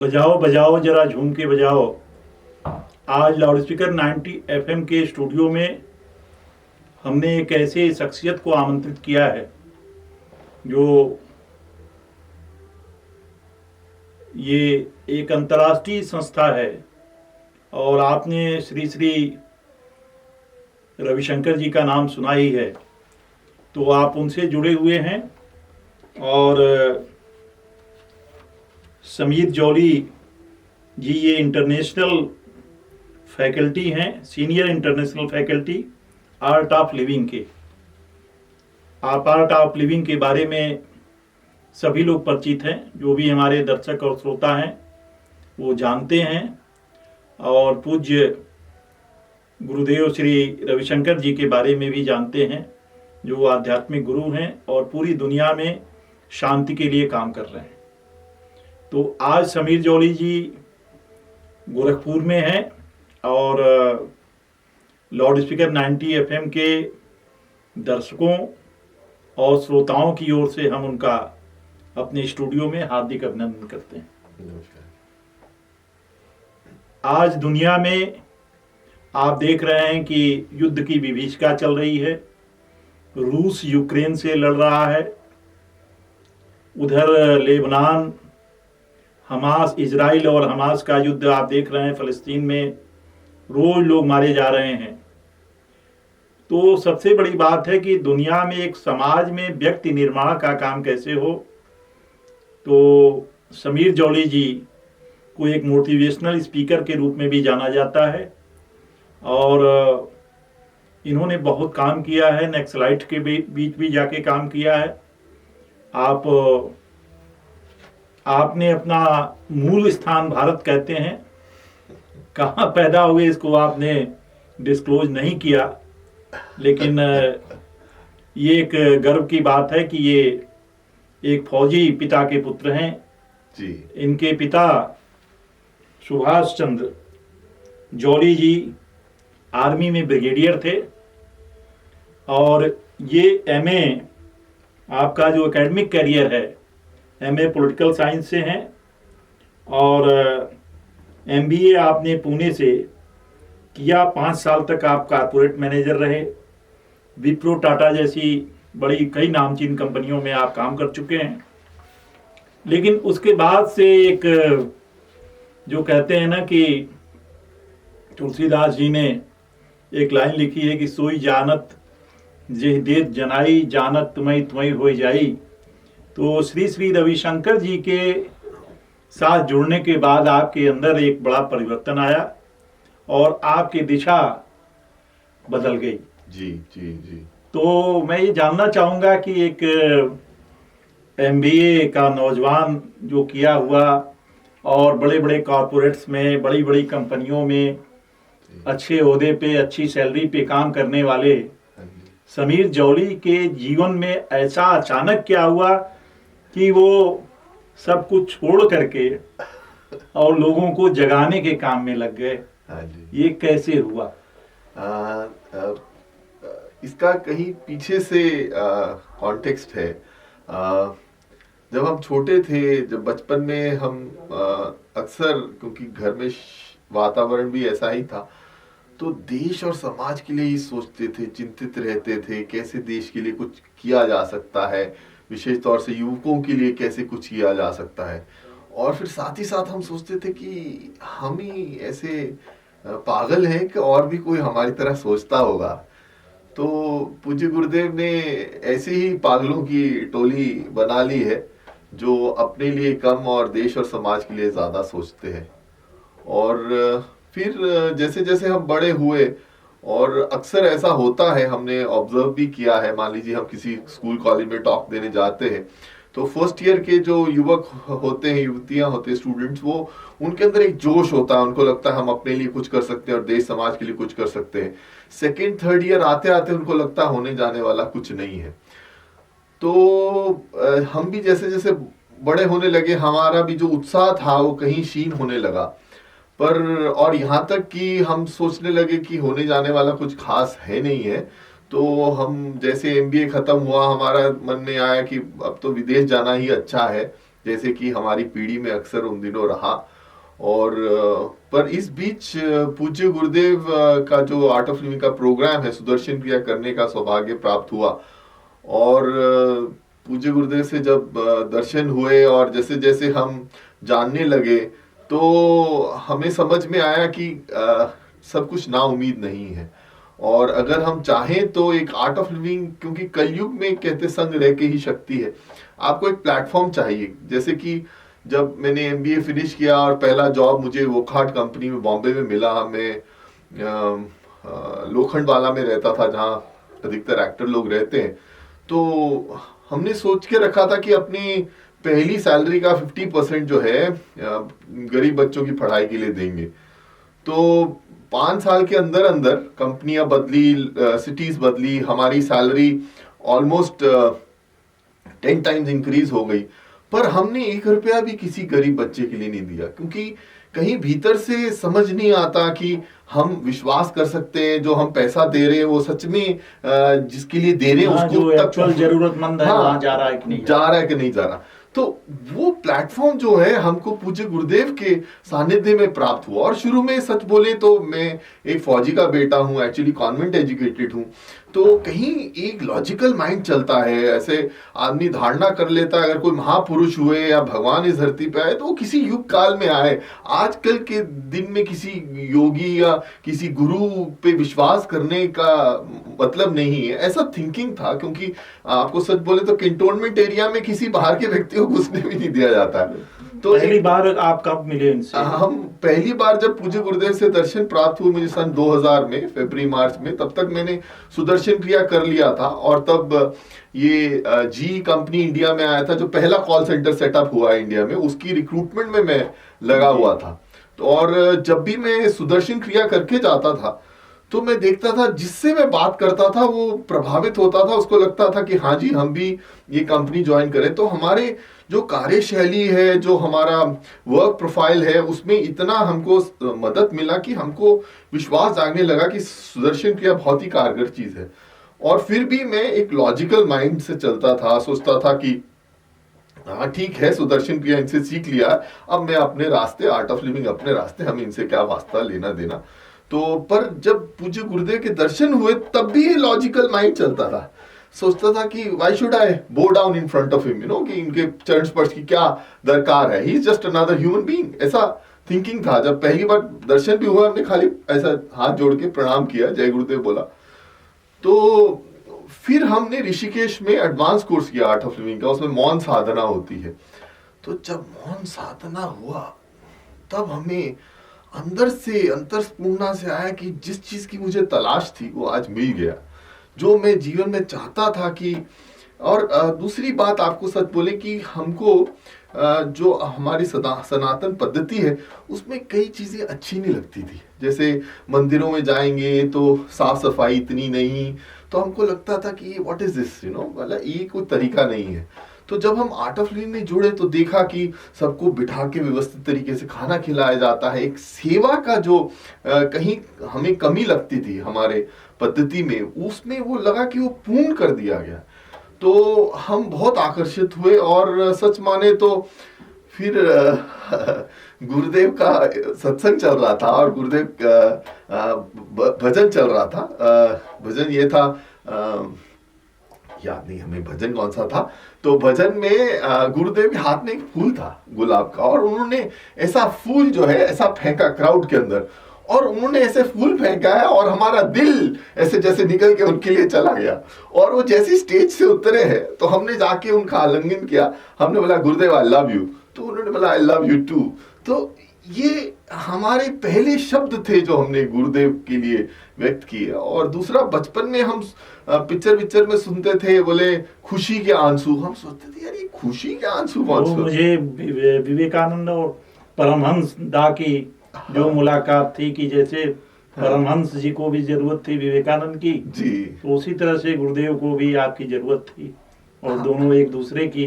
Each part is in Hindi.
बजाओ बजाओ जरा झूम के बजाओ। आज लाउड स्पीकर 90 एफएम के स्टूडियो में हमने एक ऐसे शख्सियत को आमंत्रित किया है जो ये एक अंतर्राष्ट्रीय संस्था है और आपने श्री श्री रविशंकर जी का नाम सुना ही है, तो आप उनसे जुड़े हुए हैं। और समीर जौली जी ये इंटरनेशनल फैकल्टी हैं, senior international faculty art of living के। आप आर्ट ऑफ लिविंग के बारे में सभी लोग परिचित हैं, जो भी हमारे दर्शक और श्रोता हैं वो जानते हैं। और पूज्य गुरुदेव श्री रविशंकर जी के बारे में भी जानते हैं, जो आध्यात्मिक गुरु हैं और पूरी दुनिया में शांति के लिए काम कर रहे हैं। तो आज समीर जौली जी गोरखपुर में हैं और लाउड स्पीकर 90 एफएम के दर्शकों और श्रोताओं की ओर से हम उनका अपने स्टूडियो में हार्दिक अभिनंदन करते हैं। नमस्कार। आज दुनिया में आप देख रहे हैं कि युद्ध की विभीषिका चल रही है। रूस यूक्रेन से लड़ रहा है, उधर लेबनान, हमास, इजराइल और हमास का युद्ध आप देख रहे हैं। फलस्तीन में रोज लोग मारे जा रहे हैं। तो सबसे बड़ी बात है कि दुनिया में एक समाज में व्यक्ति निर्माण का काम कैसे हो। तो समीर जौली जी को एक मोटिवेशनल स्पीकर के रूप में भी जाना जाता है और इन्होंने बहुत काम किया है। नक्सलाइट के बीच भी जाके काम किया है। आपने अपना मूल स्थान भारत कहते हैं, कहाँ पैदा हुए इसको आपने डिस्क्लोज नहीं किया, लेकिन ये एक गर्व की बात है कि ये एक फौजी पिता के पुत्र हैं जी। इनके पिता सुभाष चंद्र जौली जी आर्मी में ब्रिगेडियर थे और ये एमए, आपका जो एकेडमिक करियर है, एमए पॉलिटिकल साइंस से हैं और एमबीए आपने पुणे से किया। 5 साल तक आप कारपोरेट मैनेजर रहे। विप्रो, टाटा जैसी बड़ी कई नामचीन कंपनियों में आप काम कर चुके हैं। लेकिन उसके बाद से एक जो कहते हैं ना कि तुलसीदास जी ने एक लाइन लिखी है कि सोई जानत जेह देत जनाई, जानत तुम्हें तुम्हें हो जाई। तो श्री श्री रविशंकर जी के साथ जुड़ने के बाद आपके अंदर एक बड़ा परिवर्तन आया और आपकी दिशा बदल गई। जी जी जी। तो मैं ये जानना चाहूँगा कि एक एमबीए का नौजवान जो किया हुआ और बड़े बड़े कॉरपोरेट्स में, बड़ी बड़ी कंपनियों में अच्छे ओहदे पे, अच्छी सैलरी पे काम करने वाले समीर जौली के जीवन में ऐसा अचानक क्या हुआ कि वो सब कुछ छोड़ करके और लोगों को जगाने के काम में लग गए। हाँ जी। ये कैसे हुआ? इसका कहीं पीछे से कॉन्टेक्स्ट है। जब हम छोटे थे, जब बचपन में हम अक्सर, क्योंकि घर में वातावरण भी ऐसा ही था, तो देश और समाज के लिए ही सोचते थे, चिंतित रहते थे कैसे देश के लिए कुछ किया जा सकता है, विशेष तौर से युवकों के लिए कैसे कुछ किया जा सकता है। और फिर साथ ही साथ हम सोचते थे कि हम ही ऐसे पागल हैं कि और भी कोई हमारी तरह सोचता होगा। तो पूज्य गुरुदेव ने ऐसे ही पागलों की टोली बना ली है जो अपने लिए कम और देश और समाज के लिए ज्यादा सोचते हैं। और फिर जैसे जैसे हम बड़े हुए, और अक्सर ऐसा होता है, हमने ऑब्जर्व भी किया है, मान लीजिए हम किसी स्कूल कॉलेज में टॉक देने जाते हैं तो फर्स्ट ईयर के जो युवक होते हैं, युवतियां होते हैं, स्टूडेंट्स, वो उनके अंदर एक जोश होता है, उनको लगता है हम अपने लिए कुछ कर सकते हैं और देश समाज के लिए कुछ कर सकते हैं। सेकेंड थर्ड ईयर आते आते उनको लगता है होने जाने वाला कुछ नहीं है। तो हम भी जैसे जैसे बड़े होने लगे, हमारा भी जो उत्साह था वो कहीं क्षीण होने लगा। पर और यहाँ तक कि हम सोचने लगे कि होने जाने वाला कुछ खास है नहीं है। तो हम जैसे एमबीए खत्म हुआ, हमारा मन में आया कि अब तो विदेश जाना ही अच्छा है, जैसे कि हमारी पीढ़ी में अक्सर उन दिनों रहा। और पर इस बीच पूज्य गुरुदेव का जो आर्ट ऑफ लिविंग का प्रोग्राम है, सुदर्शन क्रिया करने का सौभाग्य प्राप्त हुआ। और पूज्य गुरुदेव से जब दर्शन हुए और जैसे जैसे हम जानने लगे, तो हमें समझ में आया कि सब कुछ ना उम्मीद नहीं है। और अगर हम चाहें तो एक आर्ट ऑफ लिविंग, क्योंकि कलयुग में कहते संग रह के ही शक्ति है, आपको एक प्लेटफॉर्म चाहिए। जैसे कि जब मैंने एमबीए फिनिश किया और पहला जॉब मुझे वोकहार्ट कंपनी में बॉम्बे में मिला। मैं लोखंडवाला में रहता था, जहाँ अधिकतर एक्टर लोग रहते हैं। तो हमने सोच के रखा था कि अपनी पहली सैलरी का 50% जो है गरीब बच्चों की पढ़ाई के लिए देंगे। तो 5 साल के अंदर अंदर कंपनियां बदली, सिटीज बदली, हमारी सैलरी ऑलमोस्ट 10 टाइम्स इंक्रीज हो गई। पर हमने 1 रुपया भी किसी गरीब बच्चे के लिए नहीं दिया, क्योंकि कहीं भीतर से समझ नहीं आता कि हम विश्वास कर सकते हैं जो हम पैसा दे रहे हैं वो सच में जिसके लिए दे रहे हैं उसको एक्चुअल जरूरतमंद है वहां जा रहा है कि नहीं जा रहा है कि नहीं जा रहा। तो वो प्लेटफॉर्म जो है हमको पूज्य गुरुदेव के सानिध्य में प्राप्त हुआ। और शुरू में सच बोले तो मैं एक फौजी का बेटा हूँ, एक्चुअली कॉन्वेंट एजुकेटेड हूँ। तो कहीं एक लॉजिकल माइंड चलता है, ऐसे आदमी धारणा कर लेता है अगर कोई महापुरुष हुए या भगवान इस धरती पे आए तो वो किसी युग काल में आए। आजकल के दिन में किसी योगी या किसी गुरु पे विश्वास करने का मतलब नहीं है, ऐसा थिंकिंग था। क्योंकि आपको सच बोले तो कैंटोनमेंट एरिया में किसी बाहर के व्यक्ति को घुसने भी नहीं दिया जाता है। तो पहली बार आप कब मिले इनसे? हम पहली बार जब पूज्य गुरुदेव से दर्शन प्राप्त हुए मुझे सन 2000 में फरवरी मार्च में, तब तक मैंने सुदर्शन क्रिया कर लिया था। और तब ये जी कंपनी इंडिया में आया था, जो पहला कॉल सेंटर सेटअप हुआ है इंडिया में, उसकी रिक्रूटमेंट में मैं लगा हुआ था। तो और जब भी मैं सुदर्शन क्रिया करके जाता था तो मैं देखता था जिससे मैं बात करता था वो प्रभावित होता था, उसको लगता था कि हाँ जी हम भी ये कंपनी ज्वाइन करें। तो हमारे जो कार्यशैली है, जो हमारा वर्क प्रोफाइल है, उसमें इतना हमको मदद मिला कि हमको विश्वास जागने लगा कि सुदर्शन क्रिया बहुत ही कारगर चीज है। और फिर भी मैं एक लॉजिकल माइंड से चलता था, सोचता था कि हाँ ठीक है सुदर्शन क्रिया इनसे सीख लिया, अब मैं अपने रास्ते, आर्ट ऑफ लिविंग अपने रास्ते, हम इनसे क्या वास्ता लेना देना। तो पर जब पूज्य गुरुदेव के दर्शन हुए तब भी ये लॉजिकल माइंड चलता था। सोचता था कि व्हाई शुड आई बो down in front of him, कि इनके चरण स्पर्श की क्या दरकार है, he is just another human being, ऐसा थिंकिंग था। जब पहली बार दर्शन भी हुआ हमने खाली ऐसा हाथ जोड़ के प्रणाम किया, जय गुरुदेव बोला। तो फिर हमने ऋषिकेश में एडवांस कोर्स किया आर्ट ऑफ लिविंग का, उसमें मौन साधना होती है। तो जब मौन साधना हुआ तब हमें अंदर से अंतर्स्फूर्णा से आया कि जिस चीज की मुझे तलाश थी वो आज मिल गया, जो मैं जीवन में चाहता था कि। और दूसरी बात आपको सच बोले कि हमको जो हमारी सनातन पद्धति है उसमें कई चीजें अच्छी नहीं लगती थी। जैसे मंदिरों में जाएंगे तो साफ सफाई इतनी नहीं, तो हमको लगता था कि व्हाट इज दिस, मतलब ये कोई तरीका नहीं है। तो जब हम आर्ट ऑफ लिविंग में जुड़े तो देखा कि सबको बिठा के व्यवस्थित तरीके से खाना खिलाया जाता है। एक सेवा का जो कहीं हमें कमी लगती थी हमारे पद्धति में, उसमें वो लगा कि वो पूर्ण कर दिया गया। तो हम बहुत आकर्षित हुए और सच माने तो फिर गुरुदेव का सत्संग चल रहा था और गुरुदेव का भजन चल रहा था। भजन ये था, याद नहीं हमें भजन कौन सा था। तो भजन में गुरुदेव के हाथ में एक फूल था गुलाब का, और उन्होंने ऐसा फूल जो है ऐसा फेंका क्राउड के अंदर, और उन्होंने ऐसे फूल फेंका है और हमारा दिल ऐसे जैसे निकल के उनके लिए चला गया। और वो जैसे स्टेज से उतरे हैं तो हमने जाके उनका आलिंगन किया, हमने बोला गुरुदेव आई लव यू, तो उन्होंने बोला आई लव यू टू। तो ये हमारे पहले शब्द थे जो हमने गुरुदेव के लिए व्यक्त किए। और दूसरा, बचपन में हम पिक्चर में सुनते थे, बोले खुशी के आंसू, हम सोचते थे यार ये खुशी के आंसू कौन से। मुझे विवेकानंद और परमहंस दा की जो मुलाकात थी कि जैसे परमहंस जी को भी जरूरत थी विवेकानंद की जी, तो उसी तरह से गुरुदेव को भी आपकी जरूरत थी, और दोनों एक दूसरे की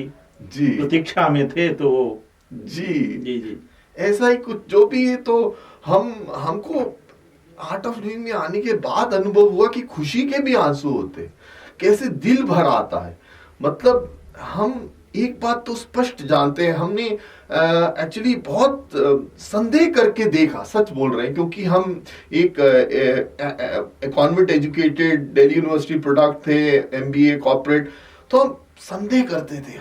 जी प्रतीक्षा में थे। तो जी जी जी ऐसा ही कुछ जो भी है। तो हमको आर्ट ऑफ लिविंग में आने के बाद अनुभव हुआ कि खुशी के भी आंसू होते, कैसे दिल भर आता है। मतलब हम एक बात तो स्पष्ट जानते हैं, हमने एक्चुअली बहुत संदेह करके देखा, सच बोल रहे हैं, क्योंकि हम एक convent educated Delhi university product थे, एमबीए कॉर्पोरेट, तो हम संदेह करते थे,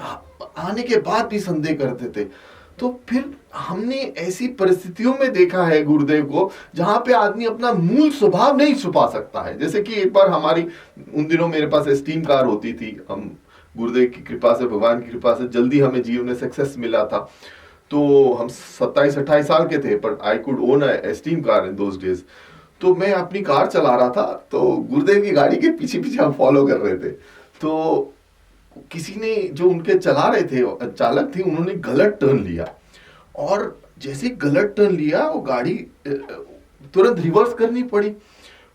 आने के बाद भी संदेह करते थे। तो फिर हमने ऐसी परिस्थितियों में देखा है गुरुदेव को जहां पे आदमी अपना मूल स्वभाव नहीं छुपा सकता है। जैसे कि एक बार हमारी, उन दिनों मेरे पास एस्टीम कार होती थी, हम गुरुदेव की कृपा से, भगवान की कृपा से जल्दी हमें जीवन में सक्सेस मिला था। तो हम 27-28 साल के थे, पर I could own esteem car in those days. तो मैं अपनी कार चला रहा था, तो गुरुदेव की गाड़ी के पीछे पीछे हम फॉलो कर रहे थे। तो किसी ने, जो उनके चला रहे थे, चालक थे, उन्होंने गलत टर्न लिया, और जैसे गलत टर्न लिया वो गाड़ी तुरंत रिवर्स करनी पड़ी।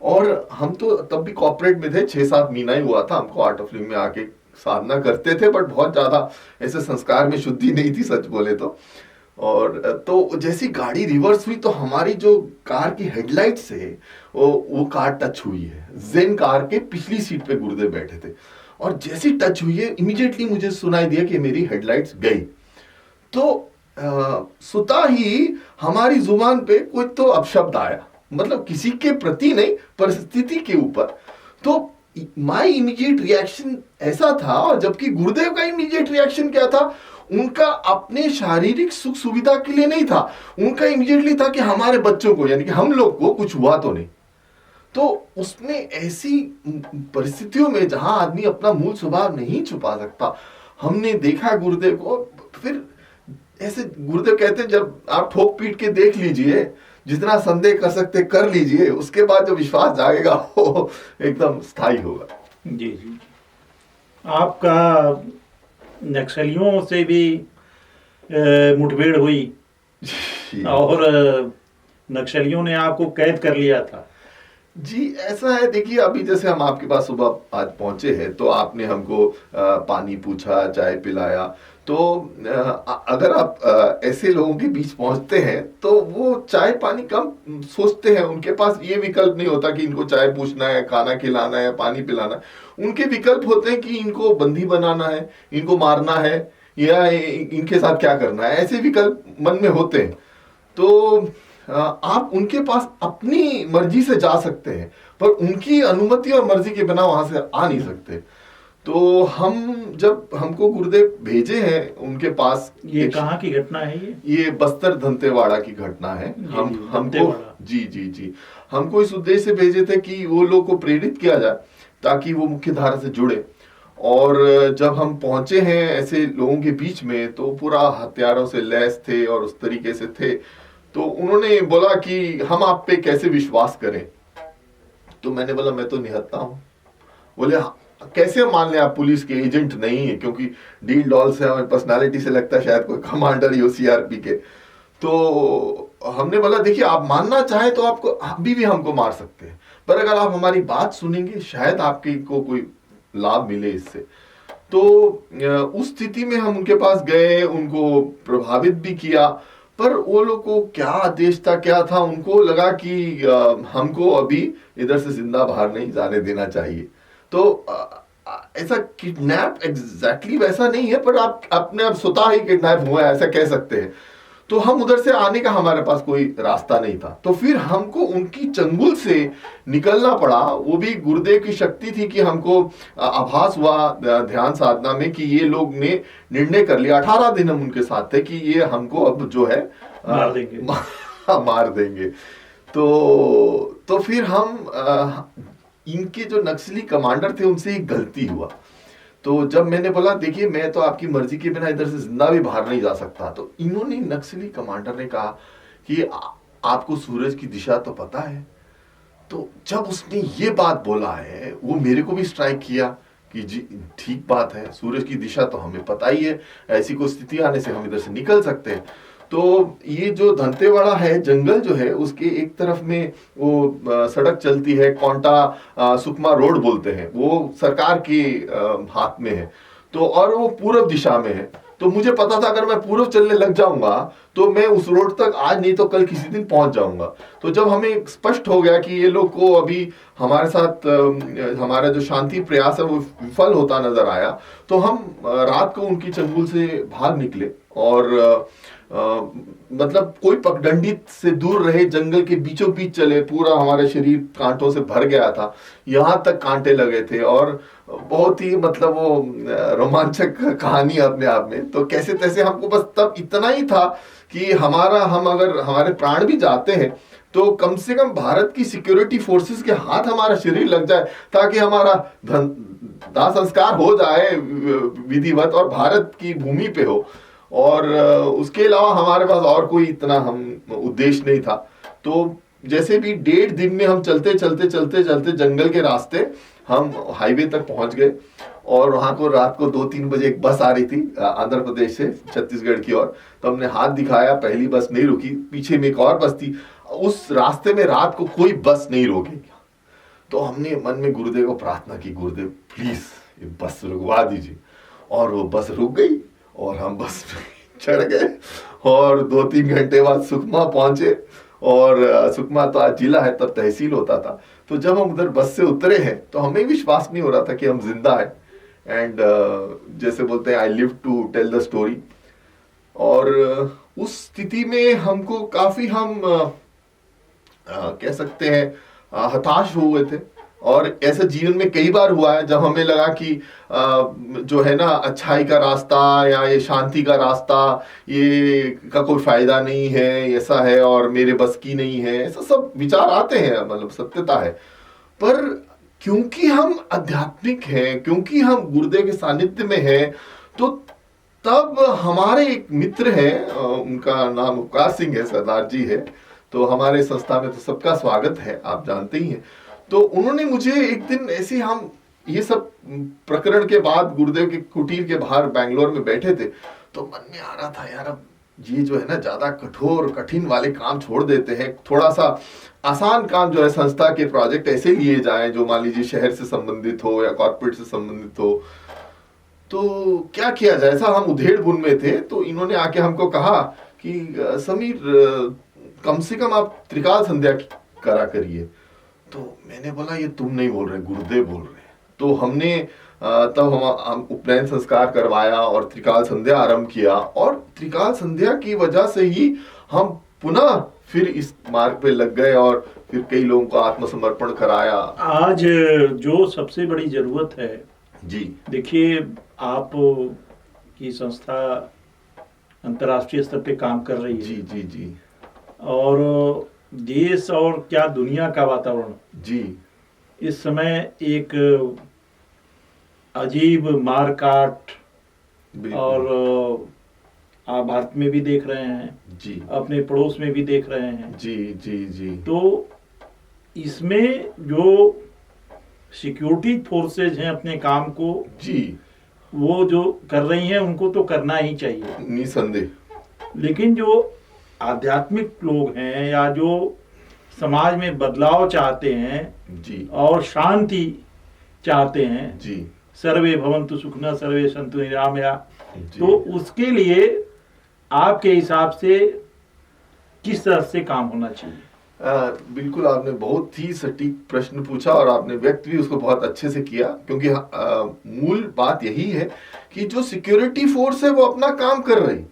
और हम तो तब भी कॉर्पोरेट में थे, 6-7 महीना ही हुआ था हमको आर्ट ऑफ लिविंग में आके, साधना करते थे, बट बहुत ज्यादा ऐसे संस्कार में शुद्धि नहीं थी, सच बोले तो। और तो जैसी गाड़ी रिवर्स हुई तो हमारी जो कार की हेडलाइट से वो कार टच हुई है। जेन कार के पिछली सीट पे गुरुदेव बैठे थे, और जैसी टच हुई है इमीडिएटली मुझे सुनाई दिया कि मेरी हेडलाइट्स गई। तो सुता ही हमारी जुबान पे कोई तो अपशब्द आया, मतलब किसी के प्रति नहीं, परिस्थिति के ऊपर। तो माय इमीडिएट रिएक्शन ऐसा था, और जबकि गुरुदेव का इमीडिएट रिएक्शन क्या था, उनका अपने शारीरिक सुख सुविधा के लिए नहीं था, उनका इमीडिएटली था कि हमारे बच्चों को, यानी कि हम लोग को कुछ हुआ तो नहीं। तो उसमें ऐसी परिस्थितियों में जहां आदमी अपना मूल स्वभाव नहीं छुपा सकता, हमने देखा गुरुदेव को। फिर ऐसे गुरुदेव कहते हैं, जब आप ठोक पीट के देख लीजिए, जितना संदेह कर सकते कर लीजिए, उसके बाद जो विश्वास जागेगा वो एकदम स्थायी होगा। जी जी। आपका नक्सलियों से भी मुठभेड़ हुई, और नक्सलियों ने आपको कैद कर लिया था। जी ऐसा है, देखिए अभी जैसे हम आपके पास सुबह आज पहुंचे हैं, तो आपने हमको पानी पूछा, चाय पिलाया। तो अगर आप ऐसे लोगों के बीच पहुंचते हैं तो वो चाय पानी कम सोचते हैं, उनके पास ये विकल्प नहीं होता कि इनको चाय पूछना है, खाना खिलाना है, पानी पिलाना है। उनके विकल्प होते हैं कि इनको बंदी बनाना है, इनको मारना है, या इनके साथ क्या करना है, ऐसे विकल्प मन में होते हैं। तो आप उनके पास अपनी मर्जी से जा सकते हैं, पर उनकी अनुमति और मर्जी के बिना वहां से आ नहीं सकते। तो हम, जब हमको गुरुदेव भेजे हैं उनके पास, ये कहाँ की घटना है? ये बस्तर दंतेवाड़ा की घटना है। हमको जी जी जी हमको इस उद्देश्य से भेजे थे कि वो लोग को प्रेरित किया जाए ताकि वो मुख्य धारा से जुड़े। और जब हम पहुंचे हैं ऐसे लोगों के बीच में, तो पूरा हथियारों से लैस थे और उस तरीके से थे। तो उन्होंने बोला कि हम आप पे कैसे विश्वास करें। तो मैंने बोला मैं तो निहत्था हूं। बोले कैसे मान लें आप पुलिस के एजेंट नहीं है, क्योंकि डील डॉल से हमें पर्सनालिटी से लगता है शायद कोई कमांडर ही हो सीआरपी के। तो हमने बोला देखिए आप मानना चाहे तो आपको अभी भी हमको मार सकते हैं, पर अगर आप हमारी बात सुनेंगे शायद आपके को कोई लाभ मिले इससे। तो उस स्थिति में हम उनके पास गए, उनको प्रभावित भी किया, पर वो लोग को क्या आदेश था, क्या था, उनको लगा कि हमको अभी इधर से जिंदा बाहर नहीं जाने देना चाहिए। तो ऐसा किडनैप एग्जैक्टली वैसा नहीं है, पर आप अपने आप स्वतः ही किडनैप हुआ है ऐसा कह सकते हैं। तो हम उधर से आने का हमारे पास कोई रास्ता नहीं था, तो फिर हमको उनकी चंगुल से निकलना पड़ा। वो भी गुरुदेव की शक्ति थी कि हमको आभास हुआ ध्यान साधना में कि ये लोग ने निर्णय कर लिया, 18 दिन हम उनके साथ थे, कि ये हमको अब जो है मार देंगे। मार देंगे। तो फिर हम इनके जो नक्सली कमांडर थे उनसे एक गलती हुआ। तो जब मैंने बोला देखिए मैं तो आपकी मर्जी के बिना इधर से जिंदा भी बाहर नहीं जा सकता, तो इन्होंने, नक्सली कमांडर ने कहा कि आपको सूरज की दिशा तो पता है। तो जब उसने ये बात बोला है, वो मेरे को भी स्ट्राइक किया कि जी ठीक बात है, सूरज की दिशा तो हमें पता ही है, ऐसी कोई स्थिति आने से हम इधर से निकल सकते हैं। तो ये जो दंतेवाड़ा है, जंगल जो है, उसके एक तरफ में वो सड़क चलती है, कोंटा सुकमा रोड बोलते हैं, वो सरकार के हाथ में है। तो और वो पूर्व दिशा में है। तो मुझे पता था अगर मैं पूर्व चलने लग जाऊंगा तो मैं उस रोड तक आज नहीं तो कल किसी दिन पहुंच जाऊंगा। तो जब हमें स्पष्ट हो गया कि ये लोग को अभी हमारे साथ हमारा जो शांति प्रयास है वो विफल होता नजर आया, तो हम रात को उनकी चंगुल से भाग निकले और मतलब कोई पगडंडी से दूर रहे, जंगल के बीचों बीच चले। पूरा हमारा शरीर कांटों से भर गया था, यहाँ तक कांटे लगे थे और बहुत ही मतलब वो रोमांचक कहानी अपने आप में। तो कैसे तैसे हमको बस तब इतना ही था कि हम अगर हमारे प्राण भी जाते हैं तो कम से कम भारत की सिक्योरिटी फोर्सेस के हाथ हमारा शरीर लग जाए, ताकि हमारा दाह संस्कार हो जाए विधिवत और भारत की भूमि पे हो। और उसके अलावा हमारे पास और कोई इतना हम उद्देश्य नहीं था। तो जैसे भी 1.5 दिन में हम चलते चलते चलते चलते जंगल के रास्ते हम हाईवे तक पहुंच गए और वहां को रात को 2-3 बजे एक बस आ रही थी आंध्र प्रदेश से छत्तीसगढ़ की ओर। तो हमने हाथ दिखाया, पहली बस नहीं रुकी, पीछे में एक और बस थी। उस रास्ते में रात को कोई बस नहीं रोकेगी। तो हमने मन में गुरुदेव को प्रार्थना की, गुरुदेव प्लीज ये बस रुकवा दीजिए। और वो बस रुक गई और हम बस में चढ़ गए और 2-3 घंटे बाद सुकमा पहुंचे। और सुकमा तो आज जिला है, तब तहसील होता था। तो जब हम उधर बस से उतरे हैं तो हमें विश्वास नहीं हो रहा था कि हम जिंदा हैं। एंड जैसे बोलते हैं I live to tell the story. और उस स्थिति में हमको काफी हम कह सकते हैं हताश हुए थे। और ऐसा जीवन में कई बार हुआ है जब हमें लगा कि जो है ना अच्छाई का रास्ता या ये शांति का रास्ता ये का कोई फायदा नहीं है, ऐसा है और मेरे बस की नहीं है, ऐसा सब विचार आते हैं, मतलब सत्यता है। पर क्योंकि हम आध्यात्मिक हैं, क्योंकि हम गुरुदेव के सानिध्य में हैं, तो तब हमारे एक मित्र हैं, उनका नाम उपकार सिंह है, सरदार जी है। तो हमारे संस्था में तो सबका स्वागत है, आप जानते ही हैं। तो उन्होंने मुझे एक दिन ऐसे हम ये सब प्रकरण के बाद गुरुदेव के कुटीर के बाहर बैंगलोर में बैठे थे, तो मन में आ रहा था यार अब ये जो है ना ज्यादा कठोर कठिन वाले काम छोड़ देते हैं, थोड़ा सा आसान काम जो है संस्था के प्रोजेक्ट ऐसे लिए जाएं जो मान लीजिए शहर से संबंधित हो या कॉर्पोरेट से संबंधित हो। तो क्या किया जाए, ऐसा हम उधेड़ बुन में थे। तो इन्होंने आके हमको कहा कि समीर कम से कम आप त्रिकाल संध्या करा करिए। तो मैंने बोला ये तुम नहीं बोल रहे, गुरुदेव बोल रहे हैं। तो हमने तब हम उपनयन संस्कार करवाया और त्रिकाल संध्या आरंभ किया। और त्रिकाल संध्या की वजह से ही हम पुनः फिर इस मार्ग पे लग गए और फिर कई लोगों को आत्मसमर्पण कराया। आज जो सबसे बड़ी जरूरत है जी, देखिए आप की संस्था अंतर्राष्ट्रीय स्तर पे काम कर रही है। जी जी जी। और देश और क्या दुनिया का वातावरण जी इस समय एक अजीब मारकाट और आप भारत में भी देख रहे हैं जी, अपने पड़ोस में भी देख रहे हैं जी जी जी। तो इसमें जो सिक्योरिटी फोर्सेज हैं अपने काम को जी वो जो कर रही हैं उनको तो करना ही चाहिए निसंदेह। लेकिन जो आध्यात्मिक लोग हैं या जो समाज में बदलाव चाहते हैं जी और शांति चाहते हैं, जी सर्वे भवन्तु सुखिनः सर्वे सन्तु निरामया, जी। तो उसके लिए आपके हिसाब से किस तरह से काम होना चाहिए? बिल्कुल आपने बहुत ही सटीक प्रश्न पूछा और आपने व्यक्त भी उसको बहुत अच्छे से किया। क्योंकि मूल बात यही है कि जो सिक्योरिटी फोर्स है वो अपना काम कर रही।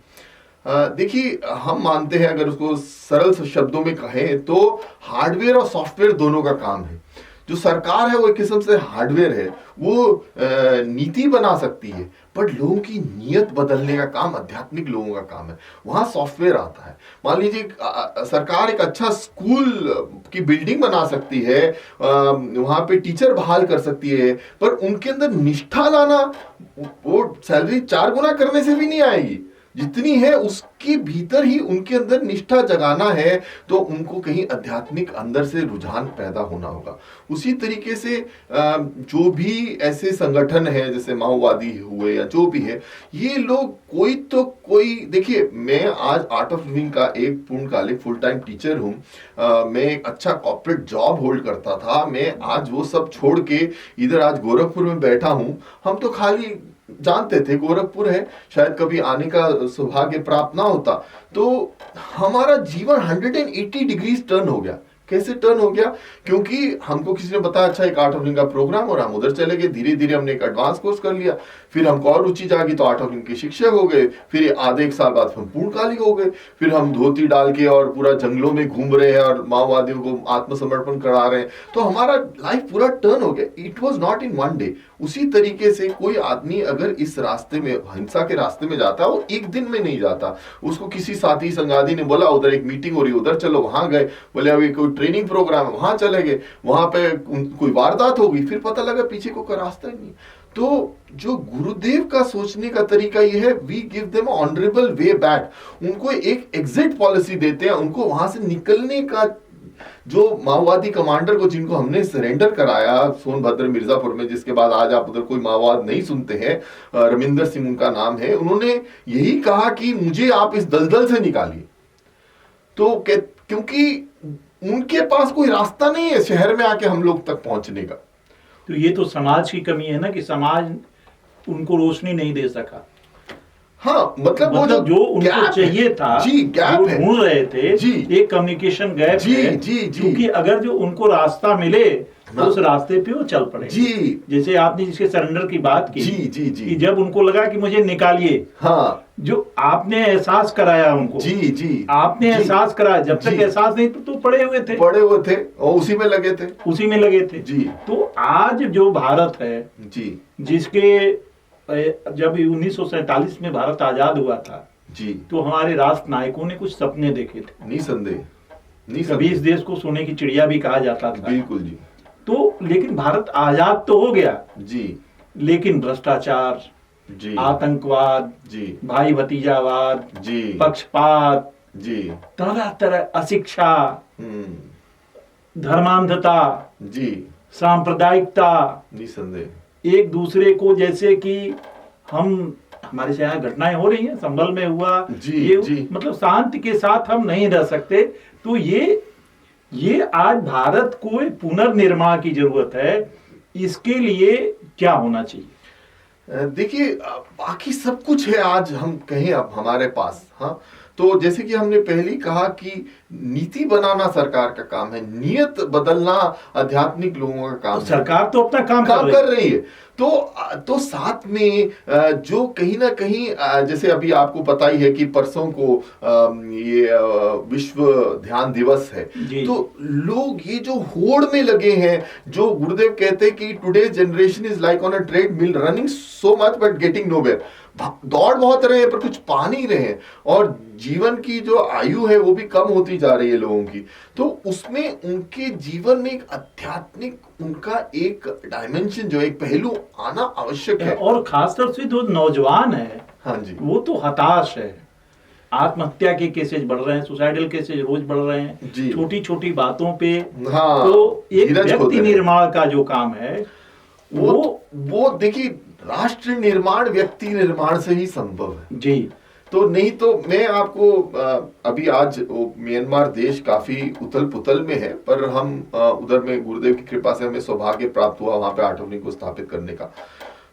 देखिए हम मानते हैं, अगर उसको सरल शब्दों में कहें तो हार्डवेयर और सॉफ्टवेयर दोनों का काम है। जो सरकार है वो एक किस्म से हार्डवेयर है, वो नीति बना सकती है, पर लोगों की नीयत बदलने का काम आध्यात्मिक लोगों का काम है, वहां सॉफ्टवेयर आता है। मान लीजिए सरकार एक अच्छा स्कूल की बिल्डिंग बना सकती है, वहां पे टीचर बहाल कर सकती है, पर उनके अंदर निष्ठा लाना वो सैलरी 4 गुना करने से भी नहीं आएगी जितनी है, उसके भीतर ही उनके अंदर निष्ठा जगाना है। तो उनको कहीं आध्यात्मिक अंदर से रुझान पैदा होना होगा। उसी तरीके से जो भी ऐसे संगठन है जैसे माओवादी हुए या जो भी है, ये लोग कोई देखिए, मैं आज आर्ट ऑफ लिविंग का एक पूर्णकालिक फुल टाइम टीचर हूँ। मैं एक अच्छा कॉर्पोरेट जॉब होल्ड करता था, मैं आज वो सब छोड़ के इधर आज गोरखपुर में बैठा हूँ। हम तो खाली जानते थे गोरखपुर है, शायद कभी आने का सौभाग्य प्राप्त ना होता, तो हमारा जीवन 180 डिग्रीज टर्न हो गया। कैसे टर्न हो गया? क्योंकि हमको किसी ने बताया अच्छा एक आर्ट ऑफ लिविंग का प्रोग्राम और हम उधर चले गए। धीरे धीरे हमने एक एडवांस कोर्स कर लिया, फिर हमको और रुचि जागी तो आर्ट ऑफ लिविंग के शिक्षक हो गए, फिर आधे एक साल बाद हम पूर्णकालिक हो गए, फिर हम धोती डाल के और पूरा जंगलों में घूम रहे हैं और माओवादियों को आत्मसमर्पण करा रहे हैं। तो हमारा लाइफ पूरा टर्न हो गया। It was not in one day. उसी तरीके से कोई आदमी अगर इस रास्ते में, हिंसा के रास्ते में जाता है, वो एक दिन में नहीं जाता। उसको किसी साथी संगाती ने बोला उधर एक मीटिंग हो रही है, उधर चलो, वहां गए, बोले अभी कोई ट्रेनिंग प्रोग्राम है, वहां चले गए, वहां पे कोई वारदात हो गई, फिर पता लगा पीछे को कोई रास्ता ही नहीं। तो जो गुरुदेव का सोचने का तरीका यह है, we give them honourable way back. उनको एक एग्जिट पॉलिसी देते हैं, उनको वहां से निकलने का। जो माओवादी कमांडर को जिनको हमने सरेंडर कराया सोनभद्र मिर्जापुर में, जिसके बाद आज आप उधर कोई माओवाद नहीं सुनते हैं, रविंदर सिंह उनका नाम है, उन्होंने यही कहा कि मुझे आप इस दलदल से निकालिए। तो क्योंकि उनके पास कोई रास्ता नहीं है शहर में आके हम लोग तक पहुंचने का। तो ये तो समाज की कमी है ना, कि समाज उनको रोशनी नहीं दे सका। हाँ, मतलब वो जो उनको चाहिए था, जी, गैप जो है, ढूंढ रहे थे, जी, एक कम्युनिकेशन गैप जी, है। जी, जी, क्योंकि अगर जो उनको रास्ता मिले तो हाँ, उस रास्ते पे वो चल पड़े। जी, जैसे आपने जिसके सरेंडर की बात की, जी, जी, जी, कि जब उनको लगा कि मुझे निकालिए, हाँ, जो आपने एहसास कराया उनको, जी, जी, आपने जी, एहसास कराया। जब तक जी, एहसास नहीं तो पड़े हुए थे, पड़े हुए थे और उसी में लगे थे, उसी में लगे थे। जी, तो आज जो भारत है, जी, जिसके जब 1947 में भारत आजाद हुआ था, जी, तो हमारे राष्ट्र नायकों ने कुछ सपने देखे थे। निसंदेह, कभी इस देश को सोने की चिड़िया भी कहा जाता था। बिल्कुल जी। तो लेकिन भारत आजाद तो हो गया, जी, लेकिन भ्रष्टाचार, जी, आतंकवाद, जी, भाई भतीजावाद, जी, पक्षपात, जी, तरह तरह अशिक्षा, हम्म, धर्मांधता, जी, सांप्रदायिकता, निसंदेह, एक दूसरे को, जैसे कि हमारे से यहाँ घटनाएं हो रही हैं, संभल में हुआ, जी, ये जी, मतलब शांति के साथ हम नहीं रह सकते। तो ये आज भारत को पुनर्निर्माण की जरूरत है। इसके लिए क्या होना चाहिए? देखिए, बाकी सब कुछ है आज हम कहें अब हमारे पास। हाँ, तो जैसे कि हमने पहले ही कहा कि नीति बनाना सरकार का काम है, नियत बदलना आध्यात्मिक लोगों का काम तो है। सरकार तो अपना काम कर रही है। तो साथ में जो कहीं ना कहीं, जैसे अभी आपको पता ही है कि परसों को ये विश्व ध्यान दिवस है, तो लोग ये जो होड़ में लगे हैं, जो गुरुदेव कहते हैं कि today generation is like on a treadmill running so much but getting nowhere. दौड़ बहुत रहे हैं पर कुछ पा नहीं रहे हैं, और जीवन की जो आयु है वो भी कम होती जा रही है लोगों की। तो उसमें उनके जीवन में एक आध्यात्मिक, उनका एक डायमेंशन, जो एक पहलू आना आवश्यक है। और खासतौर से जो नौजवान है, हाँ जी, वो तो हताश है। आत्महत्या के केसेस बढ़ रहे हैं, सुसाइडल केसेस रोज बढ़ रहे हैं, छोटी छोटी बातों पे। हाँ, तो एक व्यक्ति निर्माण का जो काम है वो देखिए, राष्ट्र निर्माण व्यक्ति निर्माण से ही संभव है जी। तो नहीं तो मैं आपको अभी आज म्यांमार देश काफी उथल पुथल में है, पर हम उधर में गुरुदेव की कृपा से हमें सौभाग्य प्राप्त हुआ वहां पे आर्ट ऑफ लिविंग को स्थापित करने का।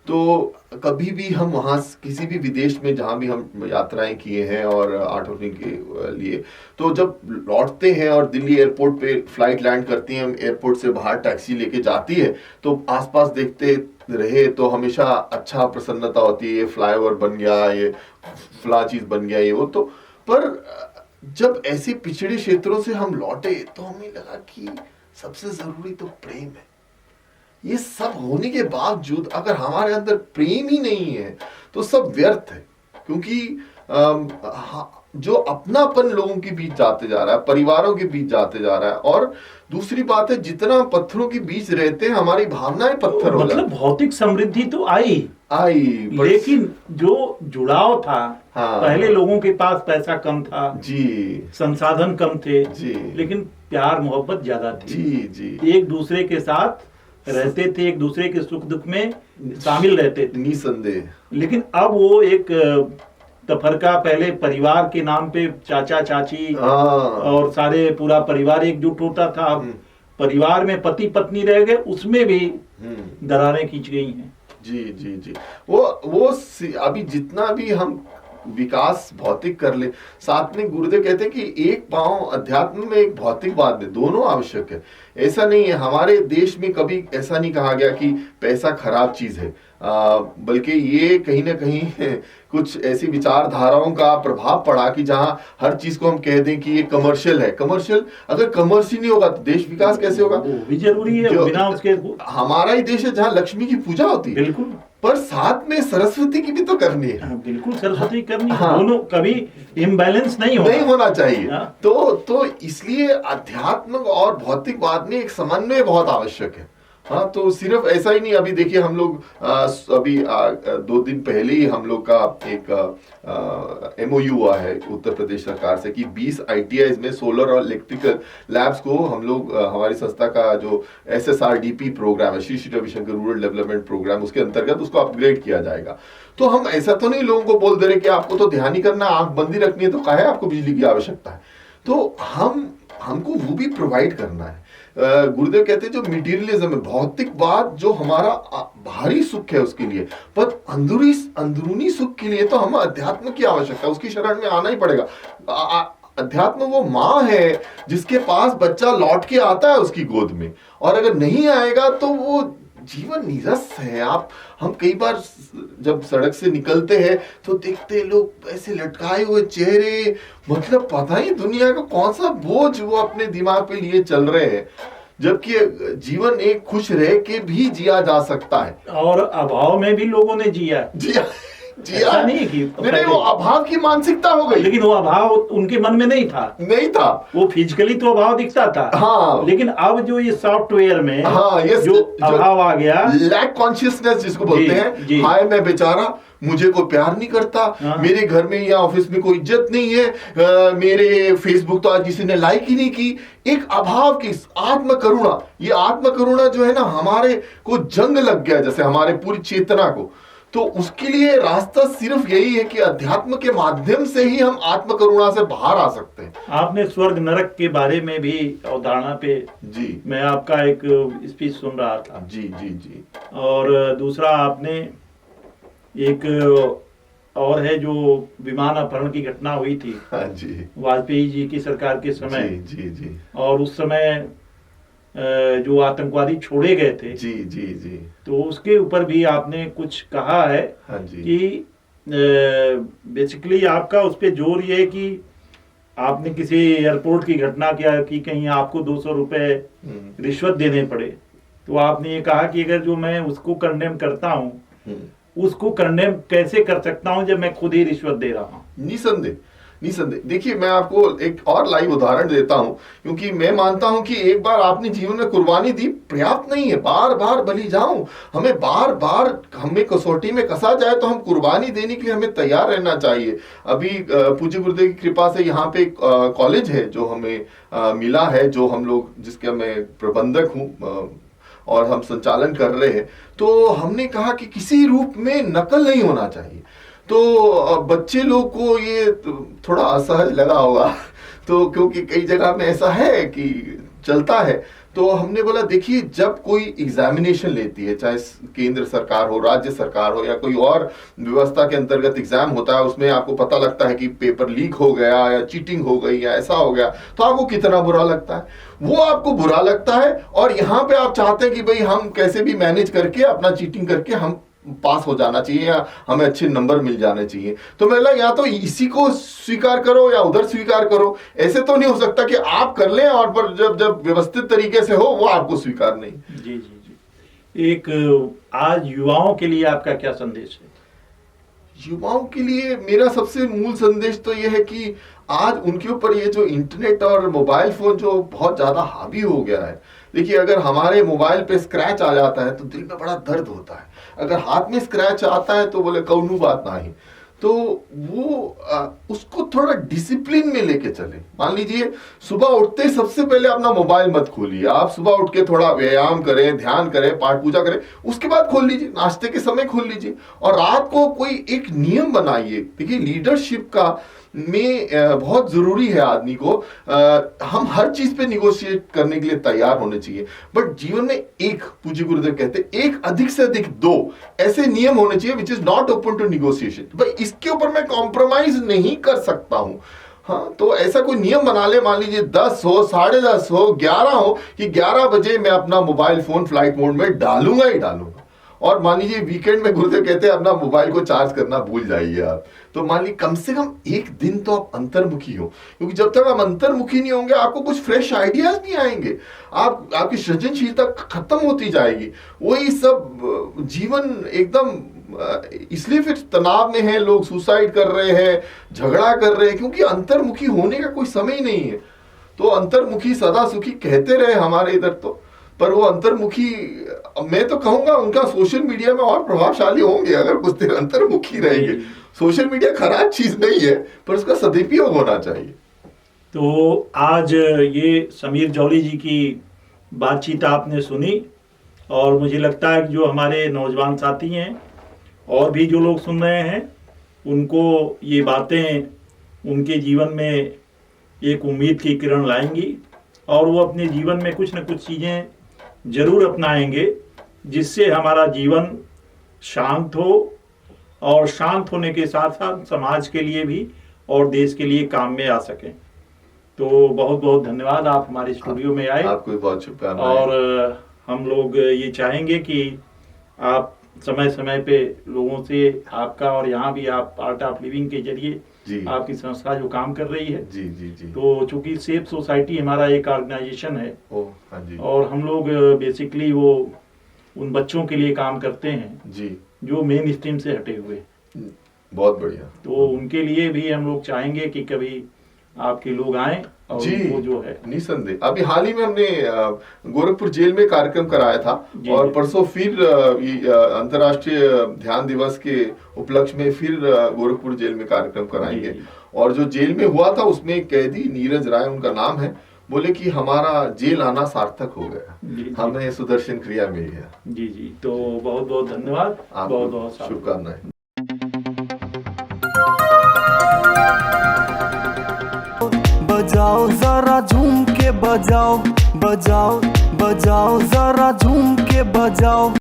तो कभी भी हम वहां किसी भी विदेश में जहां भी हम यात्राएं किए हैं और आर्ट ऑफ लिविंग के लिए, तो जब लौटते हैं और दिल्ली एयरपोर्ट पे फ्लाइट लैंड करती है, एयरपोर्ट से बाहर टैक्सी लेके जाती है, तो आसपास देखते रहे तो हमेशा अच्छा प्रसन्नता होती है, ये फ्लाईओवर बन गया, ये फला चीज बन गया, ये वो। तो पर जब ऐसे पिछड़े क्षेत्रों से हम लौटे तो हमें लगा कि सबसे जरूरी तो प्रेम है। ये सब होने के बावजूद अगर हमारे अंदर प्रेम ही नहीं है तो सब व्यर्थ है, क्योंकि जो अपनापन लोगों के बीच जाते जा रहा है, परिवारों के बीच जाते जा रहा है, और दूसरी बात है जितना पत्थरों के बीच रहते हैं हमारी भावनाएं पत्थर हो जाती। मतलब भौतिक समृद्धि तो आई, लेकिन जो जुड़ाव था, हाँ, पहले लोगों के पास पैसा कम था जी, संसाधन कम थे जी, लेकिन प्यार मोहब्बत ज्यादा थी जी, जी, एक दूसरे के साथ रहते थे, एक दूसरे के सुख दुख में शामिल रहते थे, निसंदेह। लेकिन अब वो एक तफरका, पहले परिवार के नाम पे चाचा चाची और सारे पूरा परिवार एकजुट होता था, परिवार में पति पत्नी रह गए, उसमें भी दरारें खींच गई हैं। जी जी जी। अभी जितना भी हम विकास भौतिक कर ले, साथ में गुरुदेव कहते हैं कि एक पांव अध्यात्म में एक भौतिकवाद में, दोनों आवश्यक है। ऐसा नहीं है, हमारे देश में कभी ऐसा नहीं कहा गया कि पैसा खराब चीज है, बल्कि ये कहीं ना कहीं कुछ ऐसी विचारधाराओं का प्रभाव पड़ा कि जहां हर चीज को हम कह दें कि ये कमर्शियल है। कमर्शियल, अगर कमर्स ही नहीं होगा तो देश विकास कैसे होगा? वो भी जरूरी है, बिना उसके हमारा ही देश है जहां लक्ष्मी की पूजा होती है, बिल्कुल, पर साथ में सरस्वती की भी तो करनी है। बिल्कुल सरस्वती करनी है। हाँ, दोनों कभी इम्बैलेंस नहीं होना चाहिए। हाँ। तो इसलिए अध्यात्म और भौतिकवाद में एक समन्वय बहुत आवश्यक है। हाँ, तो सिर्फ ऐसा ही नहीं। अभी देखिए हम लोग अभी 2 दिन पहले ही हम लोग का एक MOU हुआ है उत्तर प्रदेश सरकार से कि 20 ITIs में सोलर और इलेक्ट्रिकल लैब्स को हम लोग हमारी संस्था का जो SSRDP प्रोग्राम है, Shri Shri Ravishankar rural development programme, उसके अंतर्गत उसको अपग्रेड किया जाएगा। तो हम ऐसा तो नहीं लोगों को बोल दे रहे कि आपको तो ध्यान ही करना, आंख बंदी रखनी है, तो काहे आपको बिजली की आवश्यकता है। तो हमको वो भी प्रोवाइड करना है। गुरुदेव कहते हैं जो मटेरियलिज्म है, भौतिकवाद जो हमारा बाहरी सुख है उसके लिए, पर अंदरूनी सुख के लिए तो हमें अध्यात्म की आवश्यकता है, उसकी शरण में आना ही पड़ेगा। अध्यात्म वो माँ है जिसके पास बच्चा लौट के आता है उसकी गोद में, और अगर नहीं आएगा तो वो जीवन निरस है। हम कई बार जब सड़क से निकलते हैं तो देखते हैं लोग ऐसे लटकाए हुए चेहरे, मतलब पता ही दुनिया का कौन सा बोझ वो अपने दिमाग पे लिए चल रहे हैं, जबकि जीवन एक खुश रह के भी जिया जा सकता है। और अभाव में भी लोगों ने जिया नहीं, वो अभाव की मानसिकता हो गई, लेकिन वो अभाव उनके मन में नहीं था। वो फिजिकली तो अभाव दिखता था। हाँ, लेकिन अब जो ये सॉफ्टवेयर में जो अभाव आ गया, लैक कॉन्शियसनेस जिसको बोलते हैं, हाय मैं बेचारा, मुझे कोई प्यार नहीं करता, मेरे घर में या ऑफिस में कोई इज्जत नहीं है, मेरे फेसबुक तो आज किसी ने लाइक ही नहीं की। एक अभाव की आत्मकरुणा, ये आत्मकरुणा जो है ना, हमारे को जंग लग गया जैसे हमारे पूरी चेतना को। तो उसके लिए रास्ता सिर्फ यही है कि अध्यात्म के माध्यम से ही हम आत्मकरुणा से बाहर आ सकते हैं। आपने स्वर्ग नरक के बारे में भी अवधारणा पे जी मैं आपका एक स्पीच सुन रहा था। जी जी जी। और दूसरा आपने एक और है जो विमान अपहरण की घटना हुई थी, हाँ जी, वाजपेयी जी की सरकार के समय। जी जी। और उस समय जो आतंकवादी छोड़े गए थे, जी जी जी, तो उसके ऊपर भी आपने कुछ कहा है। हाँ जी। कि बेसिकली आपका उस पे जोर ये है कि आपने किसी एयरपोर्ट की घटना किया कि कहीं आपको 200 रुपए रिश्वत देने पड़े, तो आपने ये कहा कि अगर जो मैं उसको कंडेम करता हूँ, उसको कंडेम कैसे कर सकता हूँ जब मैं खुद ही रिश्वत दे रहा हूँ? निसंदेह। देखिए मैं आपको एक और लाइव उदाहरण देता हूं, क्योंकि मैं मानता हूं कि एक बार आपने जीवन में कुर्बानी दी पर्याप्त नहीं है, बार बार बलि जाऊं, हमें बार बार हमें कसौटी में कसा जाए तो हम कुर्बानी देने के लिए हमें तैयार रहना चाहिए। अभी पूज्य गुरुदेव की कृपा से यहाँ पे कॉलेज है जो हमें मिला है, जो हम लोग जिसके मैं प्रबंधक हूँ और हम संचालन कर रहे हैं। तो हमने कहा कि किसी रूप में नकल नहीं होना चाहिए। तो बच्चे लोग को ये थोड़ा असहज लगा होगा, तो क्योंकि कई जगह में ऐसा है कि चलता है। तो हमने बोला देखिए, जब कोई एग्जामिनेशन लेती है, चाहे केंद्र सरकार हो, राज्य सरकार हो, या कोई और व्यवस्था के अंतर्गत एग्जाम होता है, उसमें आपको पता लगता है कि पेपर लीक हो गया या चीटिंग हो गई या ऐसा हो गया, तो आपको कितना बुरा लगता है। वो आपको बुरा लगता है, और यहाँ पे आप चाहते हैं कि भाई हम कैसे भी मैनेज करके अपना चीटिंग करके हम पास हो जाना चाहिए या हमें अच्छे नंबर मिल जाने चाहिए। तो मैं या तो इसी को स्वीकार करो या उधर स्वीकार करो। ऐसे तो नहीं हो सकता कि आप कर लें और पर जब व्यवस्थित तरीके से हो वो आपको स्वीकार नहीं। जी जी जी। एक आज युवाओं के लिए आपका क्या संदेश है? युवाओं के लिए मेरा सबसे मूल संदेश तो यह है कि आज उनके ऊपर ये जो इंटरनेट और मोबाइल फोन जो बहुत ज्यादा हावी हो गया है। देखिए, अगर हमारे मोबाइल पे स्क्रैच आ जाता है तो दिल में बड़ा दर्द होता है, अगर हाथ में स्क्रैच आता है तो बोले कौनू बात नहीं। तो वो उसको थोड़ा डिसिप्लिन में लेके चले। मान लीजिए सुबह उठते सबसे पहले अपना मोबाइल मत खोलिए, आप सुबह उठ के थोड़ा व्यायाम करें, ध्यान करें, पाठ पूजा करें, उसके बाद खोल लीजिए, नाश्ते के समय खोल लीजिए, और रात को कोई एक नियम बनाइए। देखिए, लीडरशिप का में बहुत जरूरी है आदमी को। हम हर चीज पे निगोशिएट करने के लिए तैयार होने चाहिए, बट जीवन में एक, पूज्य गुरुदेव कहते हैं, एक अधिक से अधिक 2 ऐसे नियम होने चाहिए which is not open to negotiation. भाई इसके ऊपर मैं कॉम्प्रोमाइज नहीं कर सकता हूं। हाँ, तो ऐसा कोई नियम बना ले, मान लीजिए 10 हो, 10:30 हो, 11 हो, कि 11 बजे मैं अपना मोबाइल फोन फ्लाइट मोड में डालूंगा ही डालूंगा। और मान लीजिए वीकेंड में गुरुदेव कहते हैं अपना मोबाइल को चार्ज करना भूल जाइए आप। तो मान लीजिए कम से कम एक दिन तो आप अंतर्मुखी हो, क्योंकि जब तक आप अंतर्मुखी नहीं होंगे आपको कुछ फ्रेश आइडियाज नहीं आएंगे, आपकी सृजनशीलता खत्म होती जाएगी। वही सब जीवन एकदम, इसलिए फिर तनाव में है, लोग सुसाइड कर रहे हैं, झगड़ा कर रहे हैं, क्योंकि अंतर्मुखी होने का कोई समय ही नहीं है। तो अंतर्मुखी सदा सुखी कहते रहे हमारे इधर तो, पर वो अंतर्मुखी, मैं तो कहूंगा उनका सोशल मीडिया में और प्रभावशाली होंगे अगर कुछ देर अंतर्मुखी रहेंगे। सोशल मीडिया खराब चीज नहीं है, पर उसका सदुपयोग होना चाहिए। तो आज ये समीर जौली जी की बातचीत आपने सुनी, और मुझे लगता है कि जो हमारे नौजवान साथी हैं और भी जो लोग सुन रहे हैं, उनको ये बातें उनके जीवन में एक उम्मीद की किरण लाएंगी, और वो अपने जीवन में कुछ न कुछ चीज़ें जरूर अपनाएंगे जिससे हमारा जीवन शांत हो, और शांत होने के साथ साथ समाज के लिए भी और देश के लिए काम में आ सकें। तो बहुत बहुत धन्यवाद, आप हमारे स्टूडियो में आए। आपको भी बहुत शुभकामनाएं। और हम लोग ये चाहेंगे कि आप समय समय पे लोगों से, आपका और यहाँ भी आप आर्ट ऑफ लिविंग के जरिए जी, आपकी संस्था जो काम कर रही है, जी जी जी, तो चूंकि सेफ सोसाइटी हमारा एक ऑर्गेनाइजेशन है, ओ हाँ जी, और हम लोग बेसिकली वो उन बच्चों के लिए काम करते हैं जी, जो मेन स्ट्रीम से हटे हुए, बहुत बढ़िया। तो उनके लिए भी हम लोग चाहेंगे कि कभी आपके लोग आएं और जी, वो जो है। निसंदेह। अभी हाल ही में हमने गोरखपुर जेल में कार्यक्रम कराया था, और परसों फिर अंतर्राष्ट्रीय ध्यान दिवस के उपलक्ष्य में फिर गोरखपुर जेल में कार्यक्रम कराएंगे। और जो जेल में हुआ था उसमें एक कैदी नीरज राय उनका नाम है, बोले कि हमारा जेल आना सार्थक हो गया, हमें सुदर्शन क्रिया मिल गया। जी जी, तो बहुत बहुत धन्यवाद, बहुत बहुत शुभकामनाएं। बजाओ जरा झूम के बजाओ, बजाओ बजाओ जरा झूम के बजाओ।